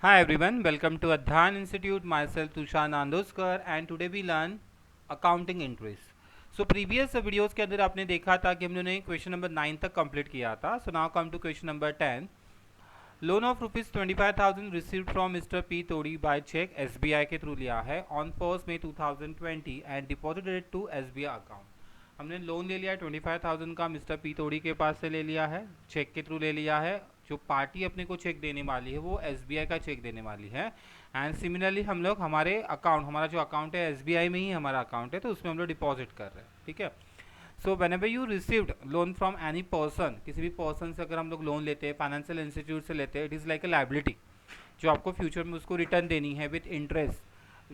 Hi everyone, welcome to Adhan Institute. Myself Tushar Nandoskar and today we learn accounting entries. So previous videos के अंदर आपने देखा था कि हमने क्वेश्चन नंबर 9 तक कंप्लीट किया था. So now come to question number 10. Loan of rupees 25,000 received from Mr. P Todi by check SBI के थ्रू लिया है on 1st May 2020 and deposited to SBI account. हमने लोन ले लिया है 25,000 का मिस्टर पी तोड़ी के पास से ले लिया है, चेक के थ्रू ले लिया है. जो पार्टी अपने को चेक देने वाली है वो एसबीआई का चेक देने वाली है. एंड सिमिलरली हम लोग हमारे अकाउंट, हमारा जो अकाउंट है एसबीआई में ही हमारा अकाउंट है, तो उसमें हम लोग डिपॉजिट कर रहे हैं. ठीक है. So when ever you received loan from any person, किसी भी पर्सन से अगर हम लोग लोन लेते हैं, फाइनेंशियल इंस्टीट्यूट से लेते हैं, it is like a liability जो आपको फ्यूचर में उसको रिटर्न देनी है विथ इंटरेस्ट.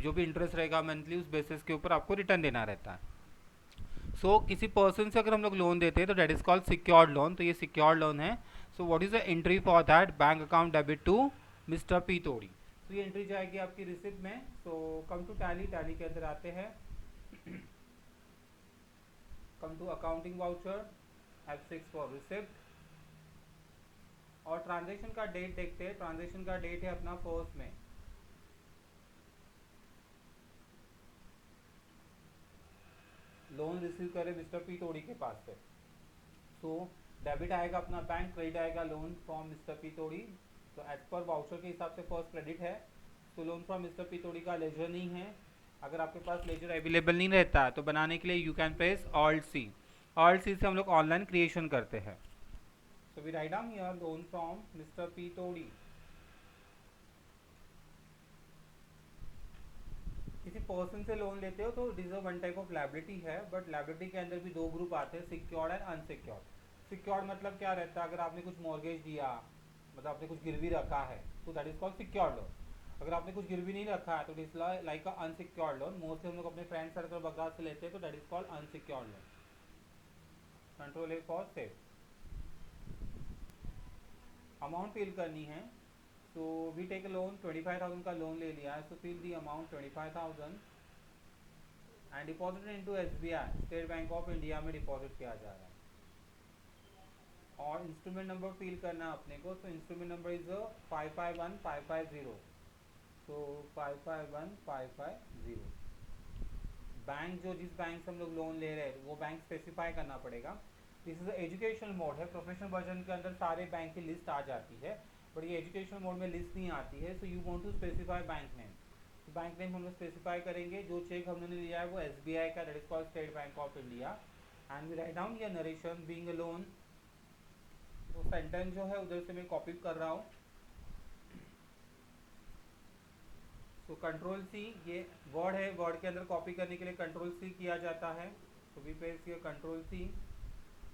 जो भी इंटरेस्ट रहेगा मंथली उस बेसिस के ऊपर आपको रिटर्न देना रहता है. किसी पर्सन से अगर हम लोग लोन देते हैं तो that is called secured loan. तो ये सिक्योर्ड लोन है. So what is the entry for that? Bank account debit to mister P Todi. तो ये एंट्री जाएगी आपकी रिसिप्ट में. So come to Tally, Tally के अंदर आते हैं. Come to accounting voucher, F6 for receipt. और ट्रांजेक्शन का डेट देखते हैं. ट्रांजेक्शन का डेट है अपना 1 में. लोन रिसीव करे मिस्टर पी तोड़ी के पास से. सो डेबिट आएगा अपना बैंक, क्रेडिट आएगा loan from mister P Todi. तो एज पर वाउचर के हिसाब से फर्स्ट क्रेडिट है. तो लोन फ्रॉम मिस्टर पी तोड़ी का लेजर नहीं है. अगर आपके पास लेजर अवेलेबल नहीं रहता है तो बनाने के लिए you can press Alt C. Alt C से हम लोग ऑनलाइन क्रिएशन करते हैं. So we write down here loan from mister P Todi. किसी पर्सन से लोन लेते हो तो it is a one type of liability है. बट लाइबिलिटी के अंदर भी दो ग्रुप आते हैं, सिक्योर्ड एंड अनसिक्योर्ड. सिक्योर्ड मतलब क्या रहता है? अगर आपने कुछ मॉर्गेज दिया, मतलब आपने कुछ गिरवी रखा है, तो that is called secured loan. अगर आपने कुछ गिरवी नहीं रखा है तो it is like a unsecured loan. Mostly हम लोग अपने फ्रेंड सर्कल वगैरह से लेते हैं, तो that is called unsecured loan. Control A for save. Amount fill करनी है. So we take a loan, 25,000 का लोन ले लिया है. So fill the amount 25,000 and deposited into SBI, State Bank of India में डिपॉजिट किया जा रहा है. और इंस्ट्रूमेंट नंबर फिल करना है अपने को. तो instrument number is 551550. So 551550. Bank जो जिस बैंक से हम लोग लोन ले रहे हैं वो बैंक स्पेसिफाई करना पड़ेगा. दिस इज एजुकेशनल मोड है. प्रोफेशनल वर्जन के अंदर सारे बैंक की लिस्ट आ जाती है, बट ये एजुकेशनल मोड में लिस्ट नहीं आती है. So you want to specify bank name. तो बैंक नेम हम लोग स्पेसिफाई करेंगे. जो चेक हमने लिया है वो एसबीआई का, that is called State Bank of India. And we write down ये नरेशन बीइंग अ लोन. तो सेंटेंस जो है उधर से मैं कॉपी कर रहा हूँ. तो कंट्रोल सी, ये वर्ड है, वर्ड के अंदर कॉपी करने के लिए कंट्रोल सी किया जाता है. तो we press here control C.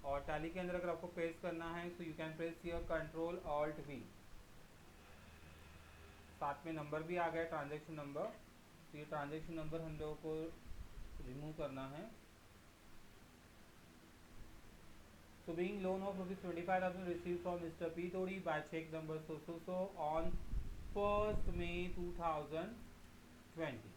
और टैली के अंदर अगर आपको पेस्ट करना है तो you can press here control alt we. साथ में नंबर भी आ गया, ट्रांजेक्शन नंबर. तो ये ट्रांजेक्शन नंबर हम लोगों को रिमूव करना है. So being loan of rupees 25,000 received from Mr. P Todi by check number so on 1st May 2020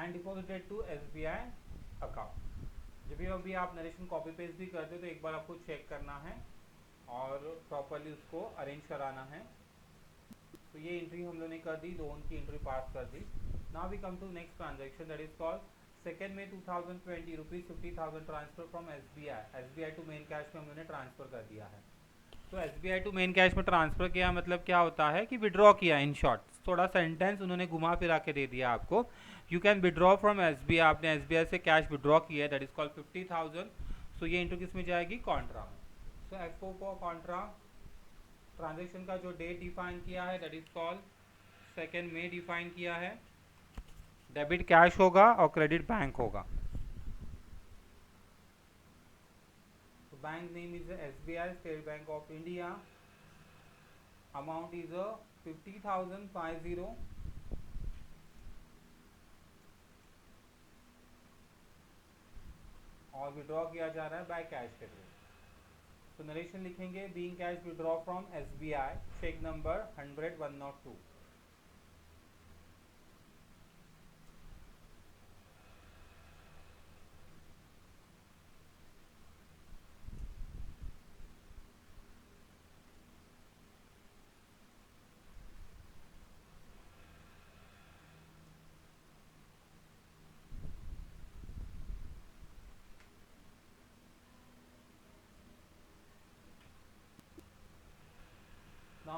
and deposited to SBI account. जब भी अभी आप नरेशन कॉपी पेस्ट भी करते हो तो एक बार आपको चेक करना है और प्रॉपरली उसको अरेंज कराना है. तो ये एंट्री हम लोगों ने कर दी, लोन की एंट्री पास कर दी. Now we come to next transaction, that is called 2nd May 2020 rupees 50,000 transfer from SBI to main cash में हम लोगों ने ट्रांसफर कर दिया है. तो एसबीआई टू मेन कैश में ट्रांसफर किया मतलब क्या होता है कि विड्रॉ किया. इन शॉर्ट थोड़ा सेंटेंस उन्होंने घुमा फिरा के दे दिया आपको. You can withdraw from SBI. आपने एसबीआई से कैश विड्रॉ किया है, दैट इज कॉल्ड 50,000. सो ये इंटू किस में जाएगी? कॉन्ट्रा में. सो F4 फॉर कॉन्ट्रा. ट्रांजेक्शन का जो डेट डिफाइन किया है that is called 2nd May define किया है. डेबिट कैश होगा और क्रेडिट बैंक होगा. तो bank name is SBI State Bank of India. Amount is 50,050 और विड्रॉ किया जा रहा है बाय कैश के थ्रू. तो नरेशन लिखेंगे being cash withdraw from SBI cheque number 100-102.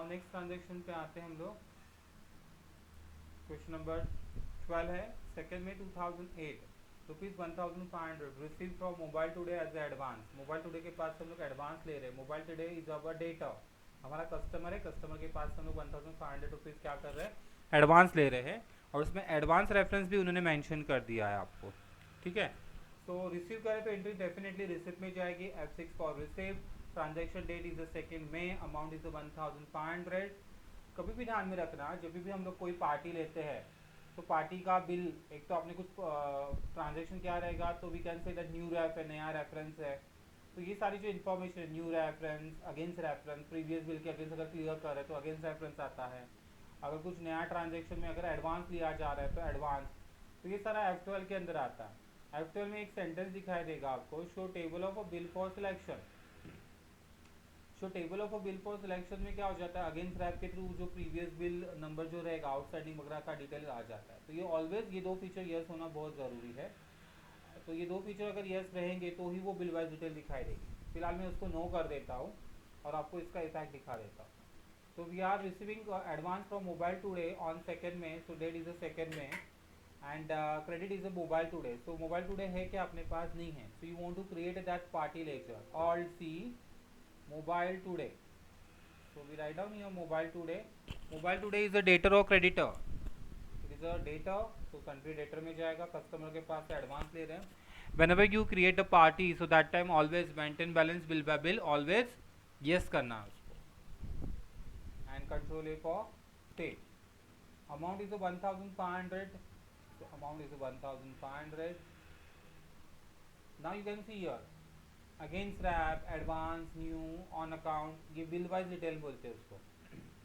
Next transaction पे आते हैं हम लोग। क्वेश्चन नंबर 12 है, सेकेंड में 2008 ₹1500 receive from mobile today as advance. Mobile today के पास हम लोग एडवांस ले रहे हैं। Mobile today is our debtor, हमारा कस्टमर है, कस्टमर के पास हम लोग ₹1500 क्या कर रहे हैं, एडवांस ले रहे हैं। और उसमें एडवांस रेफरेंस भी उन्होंने मेंशन कर दिया है आपको, ठीक है। तो रिसीव करें तो एंट्री डेफिनेटली रिसिप्ट में जाएगी, F6 for receive. Transaction date is the second में, अमाउंट इज 1500। कभी भी ध्यान में रखना, जब भी हम लोग कोई पार्टी लेते हैं तो पार्टी का बिल, एक तो आपने कुछ ट्रांजेक्शन क्या रहेगा, तो we can say that new ref है, नया रेफरेंस है। तो ये सारी जो इन्फॉर्मेशन है, new reference, against reference, previous bill के अगेंस्ट अगर क्लियर कर रहे हैं तो अगेंस्ट रेफरेंस आता है। अगर कुछ नया ट्रांजेक्शन में अगर एडवांस लिया जा रहा है तो एडवांस, तो ये सारा F12 के अंदर आता है। F12 में एक सेंटेंस दिखाई देगा आपको, show table of a bill for selection. So table of a bill for selection में क्या हो जाता है, अगेंस्ट रैप के थ्रू जो प्रीवियस बिल नंबर जो रहेगा, आउटस्टैंडिंग वगैरह का डिटेल आ जाता है। तो ये ऑलवेज ये दो फीचर यस होना बहुत ज़रूरी है। तो ये दो फीचर अगर यस रहेंगे तो ही वो बिल वाइज डिटेल दिखाई देगी। फिलहाल मैं उसको नो कर देता हूँ और आपको इसका इफेक्ट दिखा देता हूँ। तो we are receiving advance from mobile today on second में, so date is a second में, and credit is a mobile today. So mobile today है क्या अपने पास, नहीं है। So you want to create that party ledger, Alt C mobile today. So we write down here mobile today. Mobile today is a debtor or creditor? It is a debtor, so country debtor में जाएगा, customer के पास से advance ले रहे हैं। Whenever you create a party, so that time always maintain balance bill by bill, always yes करना है उसको। And control A for state. Amount is a 1500. So amount is a 1500. Now you can see here against ref, advance, new, on account, ये bill wise detail बोलते हैं उसको।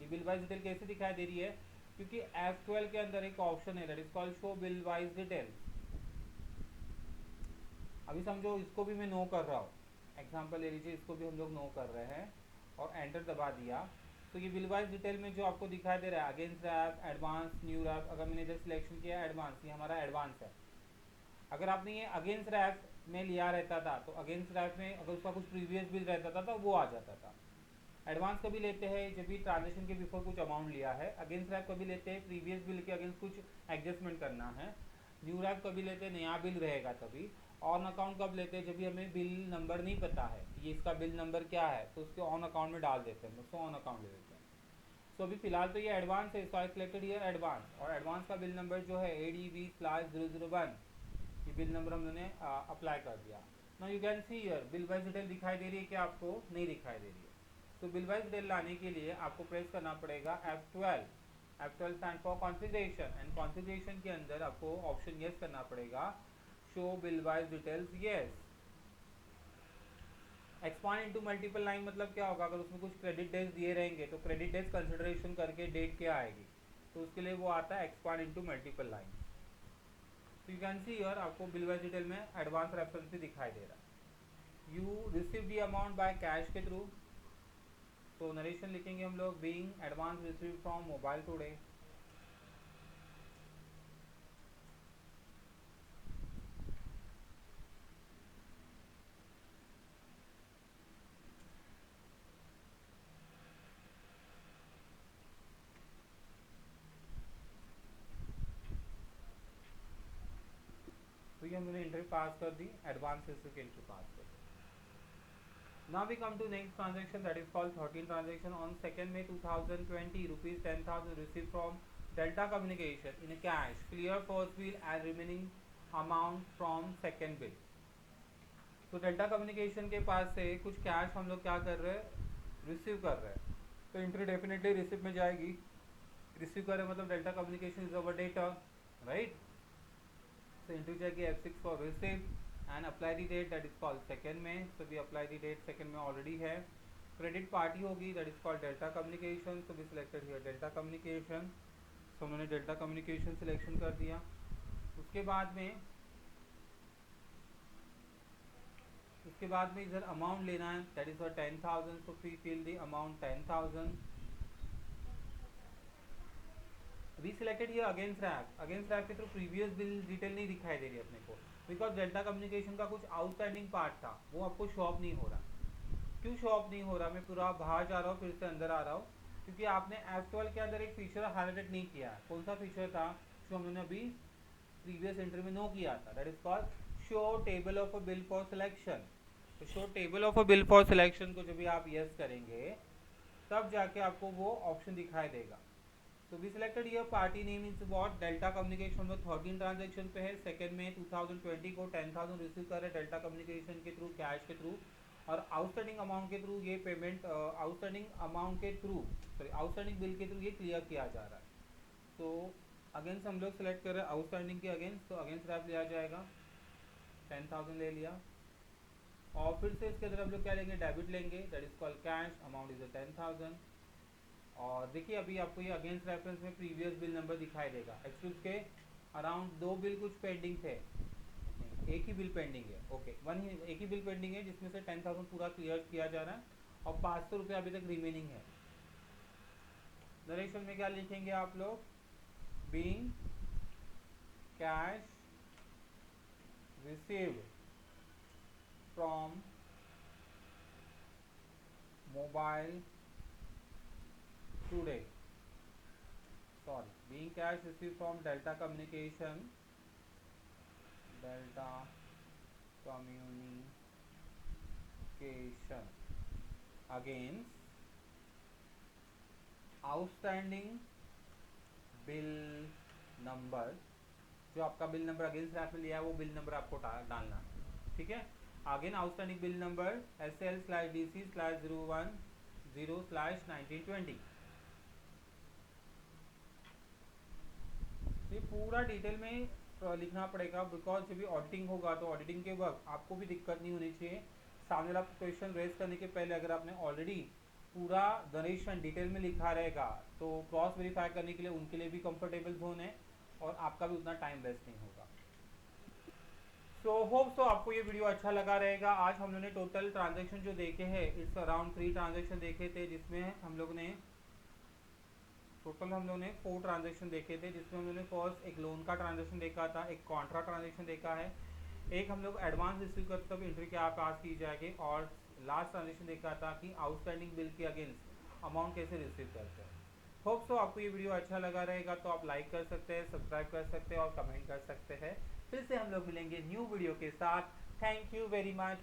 ये bill wise detail कैसे दिखाई दे रही है, क्योंकि F12 के अंदर एक ऑप्शन है that is called show bill wise detail. अभी समझो इसको भी मैं नो कर रहा हूँ, एग्जांपल ले लीजिए, इसको भी हम लोग नो कर रहे हैं और एंटर दबा दिया। तो ये बिल वाइज डिटेल में जो आपको दिखाई दे रहा है against ref, advance, new ref, अगर मैंने इधर सिलेक्शन किया एडवांस, ये हमारा एडवांस है। अगर आपने ये अगेंस्ट रैप में लिया रहता था तो अगेंस्ट रैप में अगर उसका कुछ प्रीवियस बिल रहता था तो वो आ जाता था। एडवांस कभी लेते हैं जब भी ट्रांजेक्शन के बिफोर कुछ अमाउंट लिया है। अगेंस्ट रैप कभी लेते हैं प्रीवियस बिल के अगेंस्ट कुछ एडजस्टमेंट करना है। न्यू रैप कभी लेते हैं नया बिल रहेगा तभी। ऑन अकाउंट कब लेते हैं, जब भी हमें बिल नंबर नहीं पता है ये इसका बिल नंबर क्या है, तो उसके ऑन अकाउंट में डाल देते हैं, उसको ऑन अकाउंट ले लेते हैं। सो अभी फिलहाल तो ये एडवांस है, सो आई सिलेक्टेड हियर एडवांस, और एडवांस का बिल नंबर जो है ADV/001, ये बिल नंबर हमने अप्लाई कर दिया। Now you can see here bill wise detail दिखाई दे रही है कि आपको नहीं दिखाई दे रही है। तो बिल वाइज डिटेल लाने के लिए आपको प्रेस करना पड़ेगा F12। F12 stand for configuration, and configuration के अंदर आपको ऑप्शन यस करना पड़ेगा, show bill wise details yes. Expand into multiple line मतलब क्या होगा, अगर उसमें कुछ क्रेडिट डेज दिए रहेंगे तो क्रेडिट डेज कंसिडरेशन करके डेट क्या आएगी, तो उसके लिए वो आता है एक्सपांड इनटू मल्टीपल लाइन। तो यू कैन सी हियर आपको बिल वाइज डिटेल में एडवांस रेफरेंस भी दिखाई दे रहा है। You receive the amount by cash के थ्रू, तो नरेशन लिखेंगे हम लोग, being advance receive from mobile today. तो ये हमने एंट्री पास कर दी, एडवांस रिसीव की एंट्री पास कर दी। Now we come to next transaction, that is called 13 transaction on 2nd May 2020, rupees 10,000 received from Delta Communication in a cash, clear first bill and remaining amount from second bill। तो delta communication के पास से कुछ cash हम लोग क्या कर रहे हैं, रिसीव कर रहे हैं। तो एंट्री डेफिनेटली रिसीव में जाएगी। रिसीव कर रहे मतलब delta communication is our data, right. So into जाएगी F6 for receive and apply the date, that is called second में। So we apply the date, second में already है। क्रेडिट पार्टी होगी, that is called delta communication, so we selected here delta communication. so उन्होंने delta communication selection कर दिया। उसके बाद में इधर अमाउंट लेना है, that is for 10,000, so we fill the amount 10,000। We selected ये अगेंस्ट रैप के थ्रू प्रीवियस बिल डिटेल नहीं दिखाई दे रही अपने को, बिकॉज डेल्टा कम्युनिकेशन का कुछ आउटस्टैंडिंग पार्ट था वो आपको शो ऑफ नहीं हो रहा। क्यों शो ऑफ नहीं हो रहा, मैं पूरा बाहर जा रहा हूँ फिर से अंदर आ रहा हूँ। क्योंकि आपने F12 के अंदर एक फीचर हाईलाइट नहीं किया। कौन सा फीचर था जो हमने अभी प्रीवियस एंट्री में नो किया था? That is called show table of a bill for selection. तो show table of a bill for selection को जब भी आप यस करेंगे तब जाके आपको वो ऑप्शन दिखाई देगा। तो वी सिलेक्टेड ये party name is what delta communication में 13 ट्रांजेक्शन पे है। सेकेंड में 2020 को 10,000 रिसीव कर रहे हैं डेल्टा कम्युनिकेशन के थ्रू, कैश के थ्रू, और आउटस्टैंडिंग अमाउंट के थ्रू ये पेमेंट आउटस्टैंडिंग अमाउंट के थ्रू सॉरी आउटस्टैंडिंग बिल के थ्रू ये क्लियर किया जा रहा है। तो अगेंस्ट हम लोग सेलेक्ट कर रहे हैं आउटस्टैंडिंग के अगेंस्ट, तो अगेंस्ट रैप लिया जाएगा, 10,000 ले लिया। और फिर से इसके अंदर हम लोग क्या लेंगे, डेबिट लेंगे, that is called cash, amount is 10,000। और देखिए अभी आपको ये अगेंस्ट रेफरेंस में प्रीवियस बिल नंबर दिखाई देगा। एक्चुअली उसके अराउंड 2 बिल कुछ पेंडिंग थे, एक ही बिल पेंडिंग है, ओके एक ही बिल पेंडिंग है जिसमें से 10,000 पूरा क्लियर किया जा रहा है और 500 रुपये अभी तक रिमेनिंग है। नरेशन में क्या लिखेंगे आप लोग, being cash received from mobile today, sorry, being cash received from Delta Communication against outstanding bill number। जो आपका बिल नंबर अगेंस्ट रैप में लिया है वो बिल नंबर आपको डालना है, ठीक है। Again outstanding bill number SL/DC/010/1920। ये पूरा डिटेल में लिखना पड़ेगा, बिकॉज जब भी ऑडिटिंग होगा तो ऑडिटिंग के वक्त आपको भी दिक्कत नहीं होनी चाहिए। सामने वाला क्वेश्चन रेज करने के पहले अगर आपने ऑलरेडी पूरा डोनेशन डिटेल में लिखा रहेगा तो क्रॉस वेरीफाई करने के लिए उनके लिए भी कंफर्टेबल जोन है और आपका भी उतना टाइम वेस्ट नहीं होगा। सो होप सो आपको ये वीडियो अच्छा लगा रहेगा। आज हम लोगों ने टोटल ट्रांजेक्शन जो देखे हैं इट्स अराउंड 3 ट्रांजेक्शन देखे थे, जिसमें हम लोग ने टोटल 4 ट्रांजेक्शन देखे थे, जिसमें हम लोगों ने फर्स्ट एक लोन का ट्रांजेक्शन देखा था, एक कॉन्ट्रा ट्रांजेक्शन देखा है, एक हम लोग एडवांस रिसीव करते तब एंट्री क्या पास की जाएगी, और लास्ट ट्रांजेक्शन देखा था कि आउटस्टैंडिंग बिल के अगेंस्ट अमाउंट कैसे रिसीव करते हैं। होप सो आपको ये वीडियो अच्छा लगा रहेगा, तो आप लाइक कर सकते हैं, सब्सक्राइब कर सकते हैं और कमेंट कर सकते हैं। फिर से हम लोग मिलेंगे न्यू वीडियो के साथ। Thank you very much.